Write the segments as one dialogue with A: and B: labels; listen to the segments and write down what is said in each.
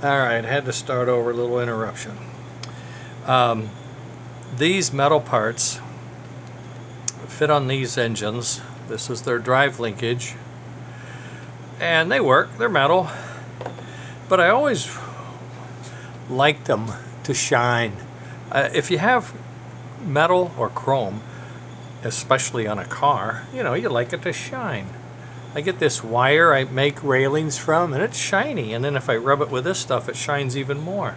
A: Alright, had to start over, a little interruption. These metal parts fit on these engines. This is their drive linkage. And they work, they're metal. But I always like them to shine. If you have metal or chrome, especially on a car, you like it to shine. I get this wire I make railings from, and it's shiny, and then if I rub it with this stuff, it shines even more.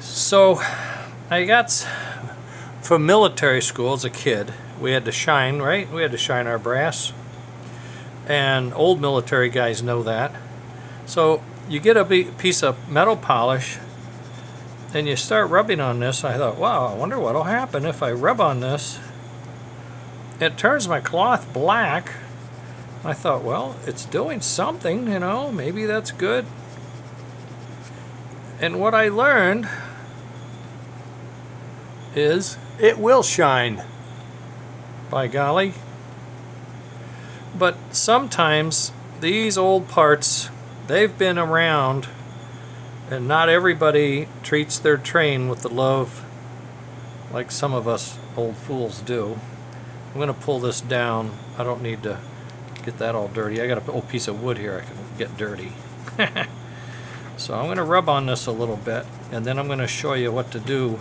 A: So I got, from military school as a kid, we had to shine, right? We had to shine our brass, and old military guys know that. So you get a piece of metal polish, and you start rubbing on this. I thought, wow, I wonder what'll happen if I rub on this. It turns my cloth black. I thought, well, it's doing something, maybe that's good. And what I learned is it will shine, by golly. But sometimes these old parts, they've been around, and not everybody treats their train with the love like some of us old fools do. I'm going to pull this down. I don't need to get that all dirty. I got an old piece of wood here I can get dirty. So I'm going to rub on this a little bit, and then I'm going to show you what to do,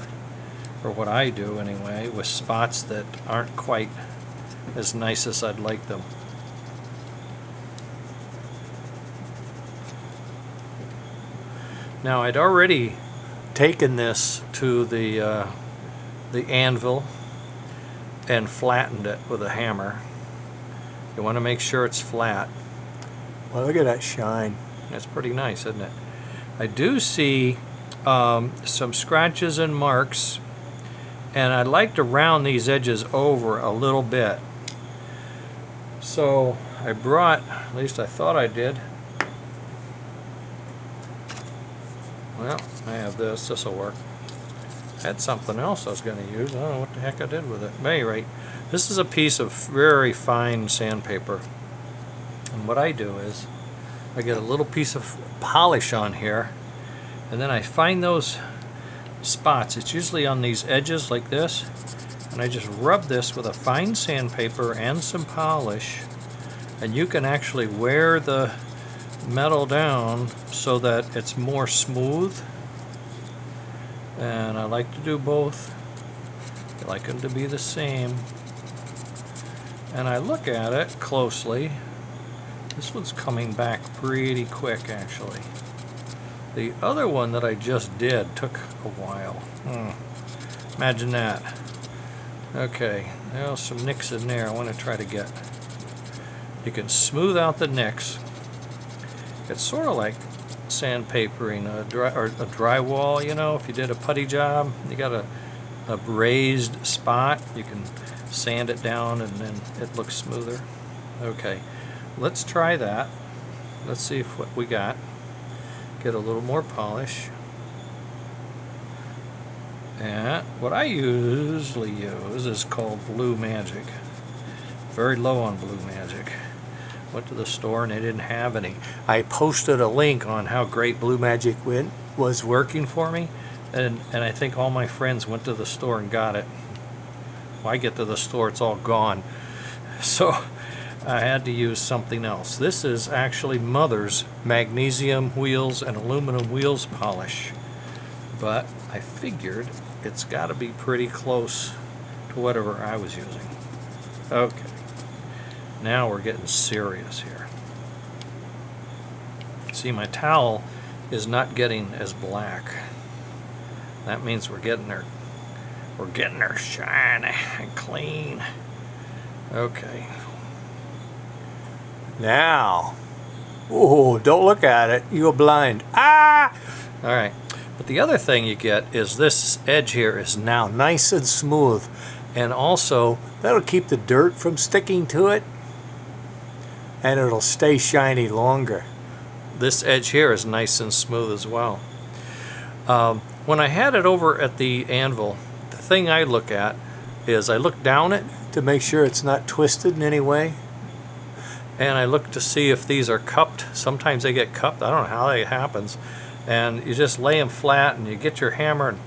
A: or what I do anyway, with spots that aren't quite as nice as I'd like them. Now I'd already taken this to the anvil and flattened it with a hammer. You want to make sure it's flat.
B: Well, look at that shine.
A: That's pretty nice, isn't it? I do see some scratches and marks, and I'd like to round these edges over a little bit. So I brought, at least I thought I did. Well, I have this. This will work. I had something else I was going to use. I don't know what the heck I did with it. But at any rate, this is a piece of very fine sandpaper. And what I do is I get a little piece of polish on here, and then I find those spots. It's usually on these edges like this, and I just rub this with a fine sandpaper and some polish, and you can actually wear the metal down so that it's more smooth. And I like to do both. I like them to be the same. And I look at it closely. This one's coming back pretty quick, actually. The other one that I just did took a while. Imagine that. Okay, there's some nicks in there I want to try to get. You can smooth out the nicks. It's sort of like sandpapering a drywall, if you did a putty job, you got a raised spot, you can sand it down and then it looks smoother. Okay, let's try that. Let's see if what we got. Get a little more polish. And what I usually use is called Blue Magic. Very low on Blue Magic. Went to the store and they didn't have any. I posted a link on how great Blue Magic was working for me, and I think all my friends went to the store and got it. When I get to the store, it's all gone. So I had to use something else. This is actually Mother's magnesium wheels and aluminum wheels polish, but I figured it's got to be pretty close to whatever I was using. Okay. Now we're getting serious here. See, my towel is not getting as black. That means we're getting her shiny and clean. Okay.
B: Now. Oh, don't look at it. You're blind. Ah!
A: All right. But the other thing you get is this edge here is now
B: Nice and smooth. And also, that'll keep the dirt from sticking to it. And it'll stay shiny longer.
A: This edge here is nice and smooth as well. When I had it over at the anvil, the thing I look at is I look down it
B: to make sure it's not twisted in any way.
A: and I look to see if these are cupped. Sometimes they get cupped. I don't know how that happens. And you just lay them flat and you get your hammer and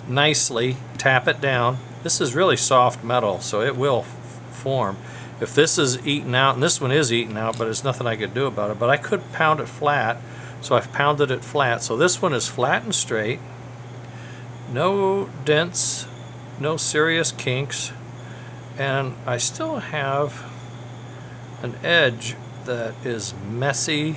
A: nicely tap it down. This is really soft metal, so it will form. If this is eaten out, and this one is eaten out, but there's nothing I could do about it, but I could pound it flat, so I've pounded it flat. So this one is flat and straight, no dents, no serious kinks, and I still have an edge that is messy.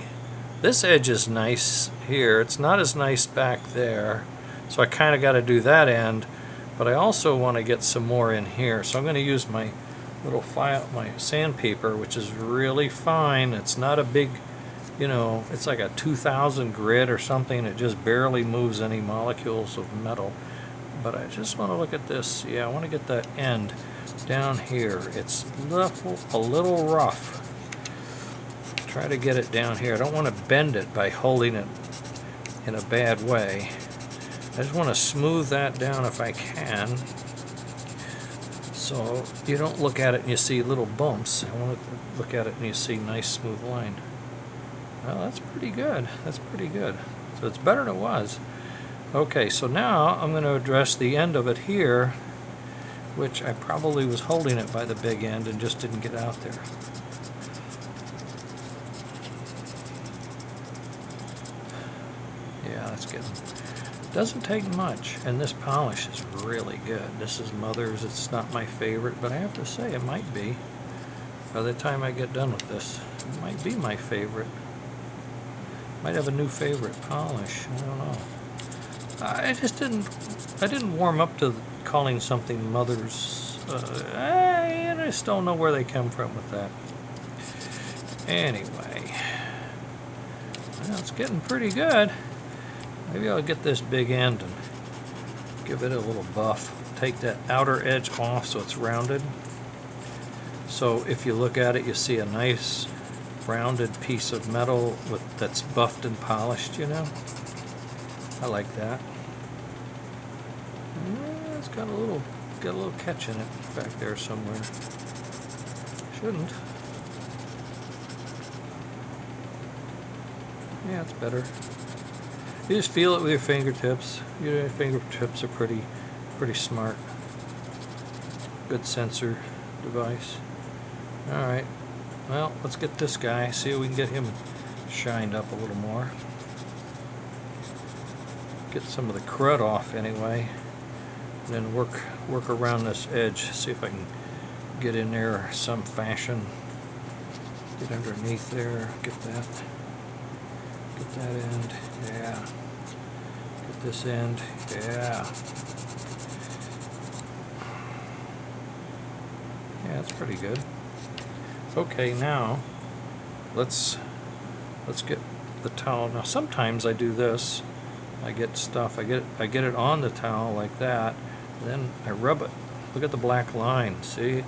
A: This edge is nice here. It's not as nice back there, so I kind of got to do that end, but I also want to get some more in here. So I'm going to use my little file, my sandpaper, which is really fine. It's not a big, you know, it's like a 2000 grit or something. It just barely moves any molecules of metal. But I just want to look at this. Yeah, I want to get that end down here. It's a little rough. Try to get it down here. I don't want to bend it by holding it in a bad way. I just want to smooth that down if I can, so you don't look at it and you see little bumps. I want to look at it and you see nice smooth line. Well, that's pretty good. That's pretty good. So it's better than it was. Okay, so now I'm going to address the end of it here, which I probably was holding it by the big end and just didn't get out there. Yeah, that's good. Doesn't take much, and this polish is really good. This is Mother's. It's not my favorite, but I have to say it might be. By the time I get done with this, it might be my favorite. Might have a new favorite polish. I don't know. I didn't warm up to calling something Mother's. I just don't know where they come from with that. Anyway, well, it's getting pretty good. Maybe I'll get this big end and give it a little buff. Take that outer edge off so it's rounded. So if you look at it, you see a nice rounded piece of metal that's buffed and polished, you know? I like that. Yeah, it's got a little catch in it back there somewhere. Shouldn't. Yeah, it's better. You just feel it with your fingertips. Your fingertips are pretty smart. Good sensor device. All right. Well, let's get this guy. See if we can get him shined up a little more. Get some of the crud off anyway. And then work around this edge. See if I can get in there some fashion. Get underneath there. Get that. Get that end, yeah. Get this end, yeah. Yeah, that's pretty good. Okay, now let's get the towel. Now sometimes I do this. I get stuff. I get it on the towel like that, and then I rub it. Look at the black line. See?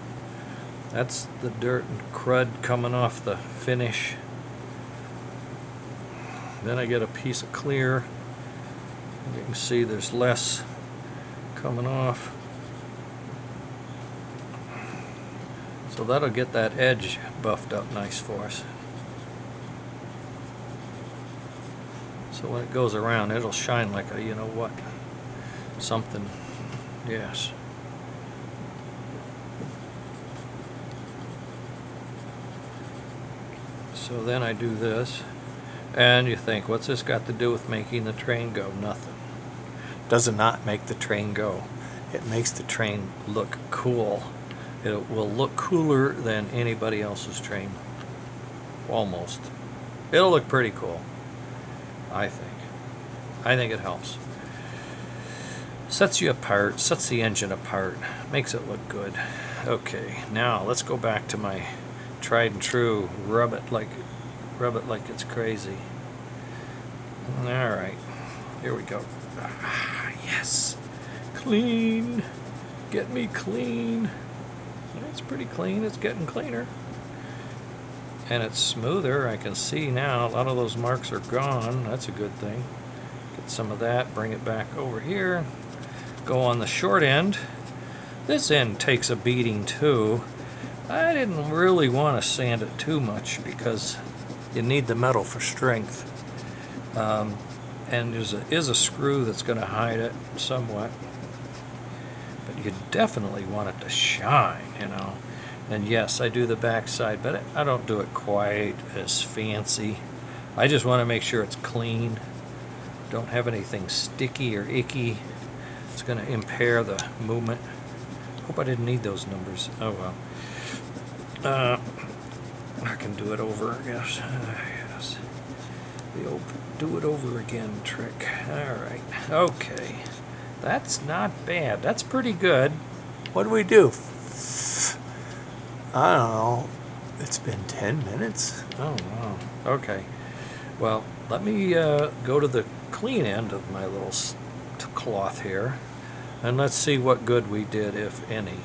A: That's the dirt and crud coming off the finish. Then I get a piece of clear. You can see there's less coming off. So that'll get that edge buffed up nice for us. So when it goes around, it'll shine like a, you know what, something. Yes. So then I do this. And you think, what's this got to do with making the train go? Nothing. Does not make the train go. It makes the train look cool. It will look cooler than anybody else's train. Almost. It'll look pretty cool, I think. I think it helps. Sets you apart, sets the engine apart, makes it look good. Okay, now let's go back to my tried and true rub it like it's crazy. All right, here we go. Ah, yes, clean. Get me clean. It's pretty clean. It's getting cleaner, and it's smoother. I can see now a lot of those marks are gone. That's a good thing. Get some of that. Bring it back over here. Go on the short end. This end takes a beating too. I didn't really want to sand it too much because you need the metal for strength. And is a screw that's going to hide it somewhat. But you definitely want it to shine, you know. And yes, I do the backside, but I don't do it quite as fancy. I just want to make sure it's clean. Don't have anything sticky or icky. It's going to impair the movement. Hope I didn't need those numbers. Oh well. I can do it over, I guess. Yes. The old do it over again trick. Alright. Okay. That's not bad. That's pretty good.
B: What do we do? I don't know. It's been 10 minutes.
A: Oh, wow. Okay. Well, let me go to the clean end of my little cloth here, and let's see what good we did, if any.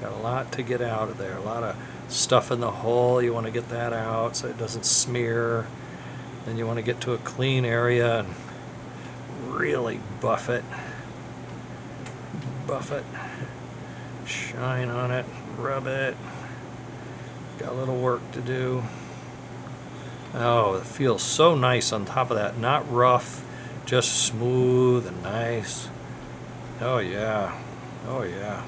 A: Got a lot to get out of there. A lot of stuff in the hole. You want to get that out so it doesn't smear. Then you want to get to a clean area and really buff it. Buff it. Shine on it. Rub it. Got a little work to do. Oh, it feels so nice on top of that. Not rough, just smooth and nice. Oh yeah. Oh yeah.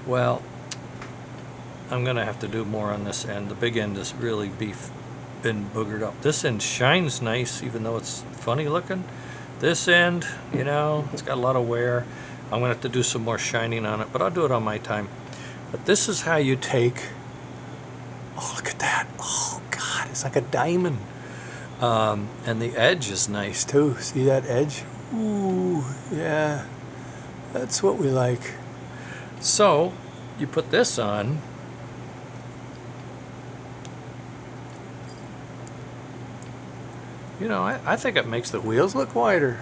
A: Well, I'm gonna have to do more on this end. The big end has really been boogered up. This end shines nice, even though it's funny looking. This end, you know, it's got a lot of wear. I'm gonna have to do some more shining on it, but I'll do it on my time. But this is how you take. Oh, look at that. Oh God, it's like a diamond. And the edge is nice too. See that edge? Ooh, yeah. That's what we like. So you put this on. You know, I think it makes the wheels look wider.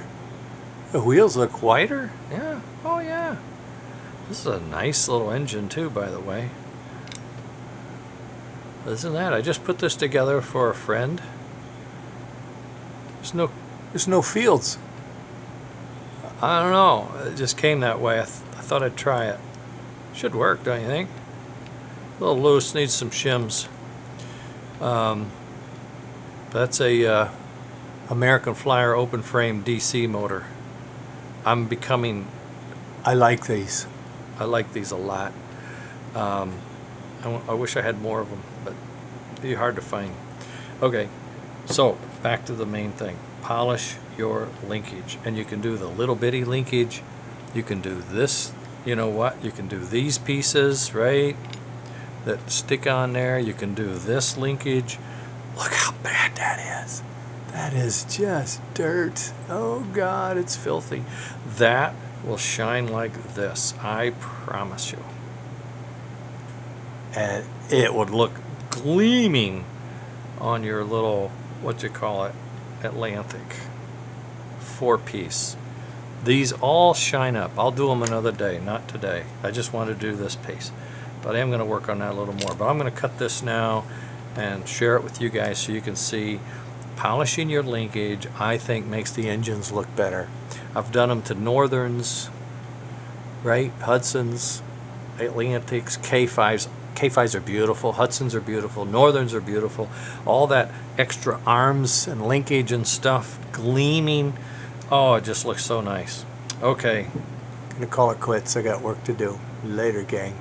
A: The wheels look wider? Yeah. Oh, yeah. This is a nice little engine, too, by the way. Isn't that? I just put this together for a friend. There's no fields. I don't know. It just came that way. I thought I'd try it. Should work, don't you think? A little loose, needs some shims. That's a American Flyer open frame DC motor. I like these. I like these a lot. I wish I had more of them, but they're hard to find. Okay, so back to the main thing. Polish your linkage. And you can do the little bitty linkage. You can do this, you know what? You can do these pieces, right? That stick on there. You can do this linkage. Look how bad that is. That is just dirt. Oh God, it's filthy. That will shine like this, I promise you. And it would look gleaming on your little, what you call it, Atlantic 4-piece. These all shine up. I'll do them another day, not today. I just want to do this piece. But I am going to work on that a little more. But I'm going to cut this now and share it with you guys so you can see. Polishing your linkage, I think, makes the engines look better. I've done them to Northerns, right? Hudsons, Atlantics, K5s. K5s are beautiful. Hudsons are beautiful. Northerns are beautiful. All that extra arms and linkage and stuff gleaming. Oh, it just looks so nice. Okay. Gonna call it quits. I got work to do. Later, gang.